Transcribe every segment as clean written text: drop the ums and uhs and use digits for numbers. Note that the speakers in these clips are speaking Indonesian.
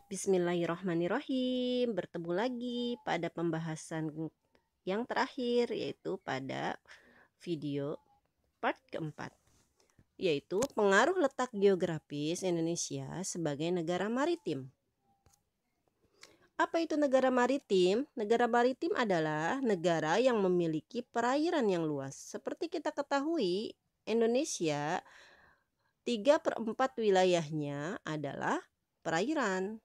Bismillahirrahmanirrahim. Bertemu lagi pada pembahasan yang terakhir, yaitu pada video part keempat, yaitu pengaruh letak geografis Indonesia sebagai negara maritim. Apa itu negara maritim? Negara maritim adalah negara yang memiliki perairan yang luas. Seperti kita ketahui, Indonesia 3/4 wilayahnya adalah perairan.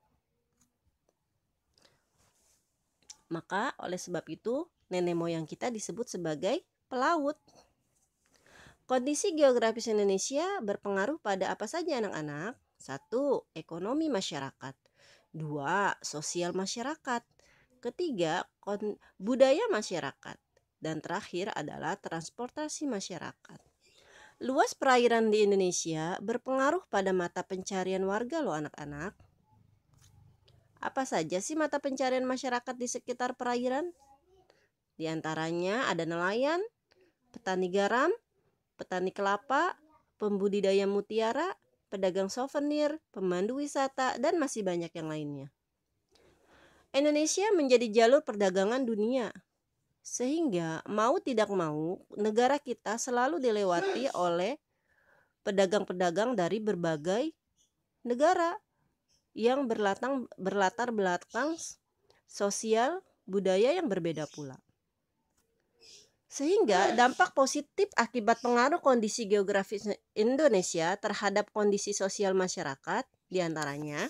Maka oleh sebab itu nenek moyang kita disebut sebagai pelaut. Kondisi geografis Indonesia berpengaruh pada apa saja anak-anak? 1. Ekonomi masyarakat. 2. Sosial masyarakat. Ketiga, budaya masyarakat. Dan terakhir adalah transportasi masyarakat. Luas perairan di Indonesia berpengaruh pada mata pencarian warga loh anak-anak. Apa saja sih mata pencarian masyarakat di sekitar perairan? Di antaranya ada nelayan, petani garam, petani kelapa, pembudidaya mutiara, pedagang souvenir, pemandu wisata, dan masih banyak yang lainnya. Indonesia menjadi jalur perdagangan dunia, sehingga mau tidak mau negara kita selalu dilewati oleh pedagang-pedagang dari berbagai negara yang berlatar belakang sosial budaya yang berbeda pula. Sehingga dampak positif akibat pengaruh kondisi geografis Indonesia terhadap kondisi sosial masyarakat diantaranya,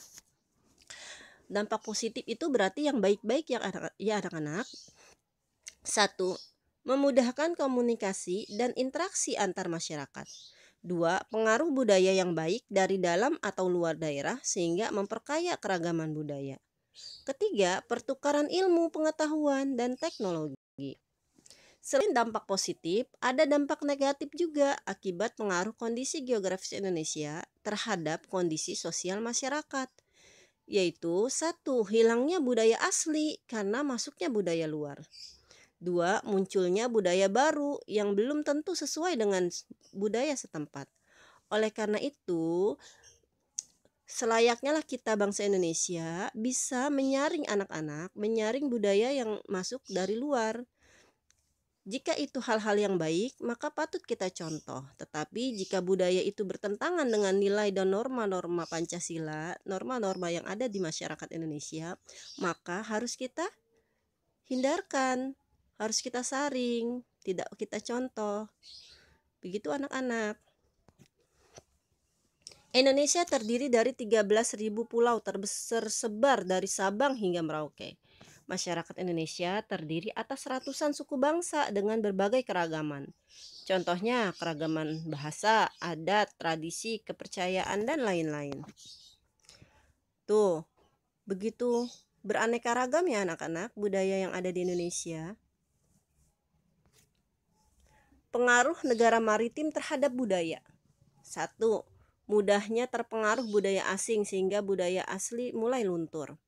dampak positif itu berarti yang baik-baik ya anak-anak. 1. Memudahkan komunikasi dan interaksi antar masyarakat. 2. Pengaruh budaya yang baik dari dalam atau luar daerah sehingga memperkaya keragaman budaya. Ketiga, pertukaran ilmu, pengetahuan, dan teknologi. Selain dampak positif, ada dampak negatif juga akibat pengaruh kondisi geografis Indonesia terhadap kondisi sosial masyarakat, yaitu 1. Hilangnya budaya asli karena masuknya budaya luar. 2. Munculnya budaya baru yang belum tentu sesuai dengan budaya setempat. Oleh karena itu, selayaknya lah kita bangsa Indonesia bisa menyaring anak-anak, menyaring budaya yang masuk dari luar. Jika itu hal-hal yang baik, maka patut kita contoh. Tetapi jika budaya itu bertentangan dengan nilai dan norma-norma Pancasila, norma-norma yang ada di masyarakat Indonesia, maka harus kita hindarkan, harus kita saring, tidak kita contoh. Begitu anak-anak. Indonesia terdiri dari 13.000 pulau tersebar dari Sabang hingga Merauke. Masyarakat Indonesia terdiri atas ratusan suku bangsa dengan berbagai keragaman. Contohnya keragaman bahasa, adat, tradisi, kepercayaan, dan lain-lain. Tuh, begitu beraneka ragam ya anak-anak budaya yang ada di Indonesia. Pengaruh negara maritim terhadap budaya. 1. Mudahnya terpengaruh budaya asing sehingga budaya asli mulai luntur.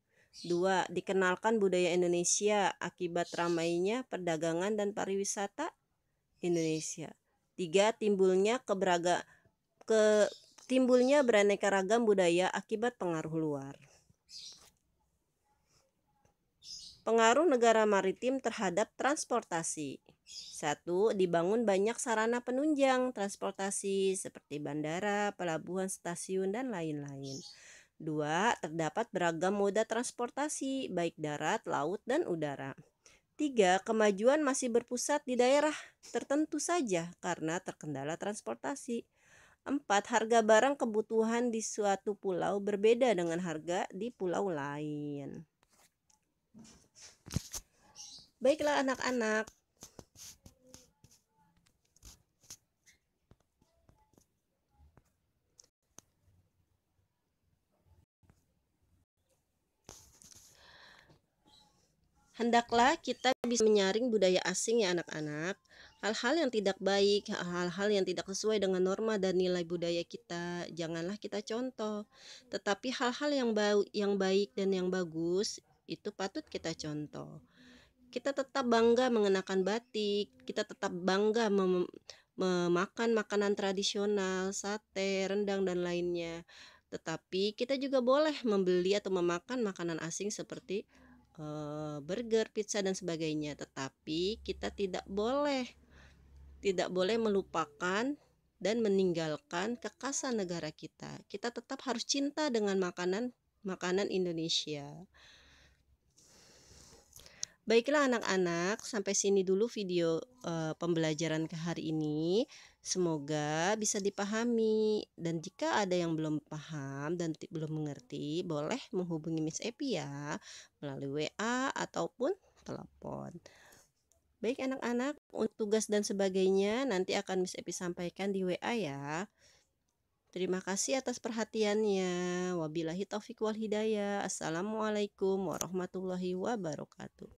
2. Dikenalkan budaya Indonesia akibat ramainya perdagangan dan pariwisata Indonesia. 3. Timbulnya beraneka ragam budaya akibat pengaruh luar. Pengaruh negara maritim terhadap transportasi. 1. Dibangun banyak sarana penunjang transportasi seperti bandara, pelabuhan, stasiun, dan lain-lain. 2. Terdapat beragam moda transportasi, baik darat, laut, dan udara. 3. Kemajuan masih berpusat di daerah tertentu saja karena terkendala transportasi. 4. Harga barang kebutuhan di suatu pulau berbeda dengan harga di pulau lain. Baiklah anak-anak. Hendaklah kita bisa menyaring budaya asing ya anak-anak. Hal-hal yang tidak baik, hal-hal yang tidak sesuai dengan norma dan nilai budaya kita, janganlah kita contoh. Tetapi hal-hal yang baik dan yang bagus itu patut kita contoh. Kita tetap bangga mengenakan batik, kita tetap bangga memakan makanan tradisional, sate, rendang, dan lainnya. Tetapi kita juga boleh membeli atau memakan makanan asing seperti burger, pizza dan sebagainya. Tetapi kita tidak boleh melupakan dan meninggalkan kekhasan negara kita. Kita tetap harus cinta dengan makanan Indonesia. Baiklah anak-anak, sampai sini dulu video pembelajaran ke hari ini. Semoga bisa dipahami, dan jika ada yang belum paham dan belum mengerti, boleh menghubungi Miss Epi ya, melalui WA ataupun telepon. Baik anak-anak, untuk tugas dan sebagainya nanti akan Miss Epi sampaikan di WA ya. Terima kasih atas perhatiannya. Wabillahi taufiq wal hidayah. Assalamualaikum warahmatullahi wabarakatuh.